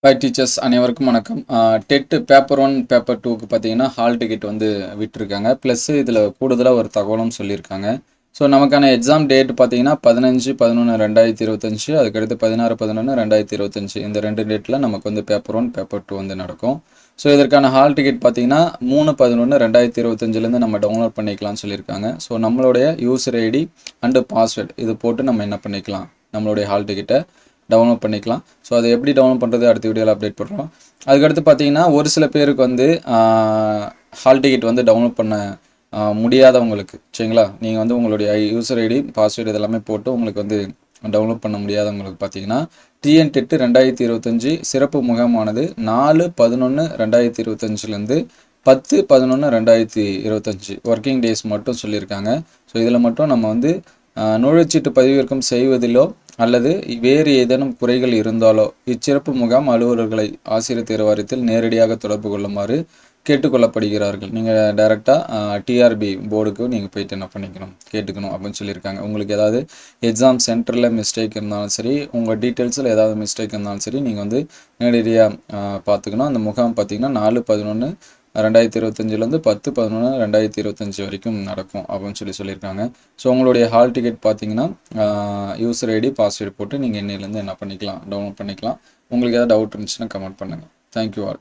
Hi teachers அனைவருக்கும் வணக்கம். Dead paper 1 paper 2க்கு பார்த்தீங்கன்னா ஹால் டிக்கெட் வந்து விட்டுருக்காங்க. ப்ளஸ் இதில் கூடுதலாக ஒரு தகவலும் சொல்லியிருக்காங்க. ஸோ நமக்கான எக்ஸாம் டேட் பார்த்தீங்கன்னா 15/11/2025, அதுக்கடுத்து 16/11/2025 இந்த 2 டேட்டில் நமக்கு வந்து பேப்பர் 1 பேப்பர் 2 வந்து நடக்கும். ஸோ இதற்கான ஹால் டிக்கெட் பார்த்தீங்கன்னா 3/11/2025 நம்ம டவுன்லோட் பண்ணிக்கலாம்னு சொல்லியிருக்காங்க. ஸோ நம்மளுடைய யூசர் ஐடி அண்டு பாஸ்வேர்டு இது போட்டு நம்ம என்ன பண்ணிக்கலாம், நம்மளுடைய ஹால் டிக்கெட்டை டவுன்லோட் பண்ணிக்கலாம். ஸோ அதை எப்படி டவுன்லோட் பண்ணுறது அடுத்த வீடியோவில் அப்டேட் பண்ணுறோம். அதுக்கடுத்து பார்த்தீங்கன்னா ஒரு சில பேருக்கு வந்து ஹால் டிக்கெட் வந்து டவுன்லோட் பண்ண முடியாதவங்களுக்கு, சரிங்களா, நீங்கள் வந்து உங்களுடைய யூசர் ஐடி பாஸ்வேர்டு இதெல்லாமே போட்டு உங்களுக்கு வந்து டவுன்லோட் பண்ண முடியாதவங்களுக்கு பார்த்தீங்கன்னா டிஎன் டெட் 2025 சிறப்பு முகாமானது 4/11/2025 10/11/2025 ஒர்க்கிங் டேஸ் மட்டும் சொல்லியிருக்காங்க. ஸோ இதில் மட்டும் நம்ம வந்து நுழைச்சீட்டு பதிவிறக்கம் செய்வதிலோ அல்லது வேறு ஏதேனும் குறைகள் இருந்தாலோ இச்சிறப்பு முகாம் அலுவலர்களை ஆசிரியர் தேர்வு வாரியத்தில் நேரடியாக தொடர்பு கொள்ளுமாறு கேட்டுக்கொள்ளப்படுகிறார்கள். நீங்கள் டைரெக்டாக டிஆர்பி போர்டுக்கு நீங்கள் போயிட்டு என்ன பண்ணிக்கணும், கேட்டுக்கணும் அப்படின்னு சொல்லியிருக்காங்க. உங்களுக்கு ஏதாவது எக்ஸாம் சென்டரில் மிஸ்டேக் இருந்தாலும் சரி, உங்கள் டீட்டெயில்ஸில் ஏதாவது மிஸ்டேக் இருந்தாலும் சரி, நீங்கள் வந்து நேரடியாக பார்த்துக்கணும். அந்த முகாம் பார்த்தீங்கன்னா 4/11/2025 10/11/2025 வரைக்கும் நடக்கும் அப்படின்னு சொல்லியிருக்காங்க. ஸோ உங்களுடைய ஹால் டிக்கெட் பார்த்தீங்கன்னா யூசர் ஐடி பாஸ்வேர்டு போட்டு நீங்கள் இன்னையிலேருந்து என்ன பண்ணிக்கலாம், டவுன்லோட் பண்ணிக்கலாம். உங்களுக்கு ஏதாவது டவுட் இருந்துச்சுன்னா கமெண்ட் பண்ணுங்கள். Thank you all.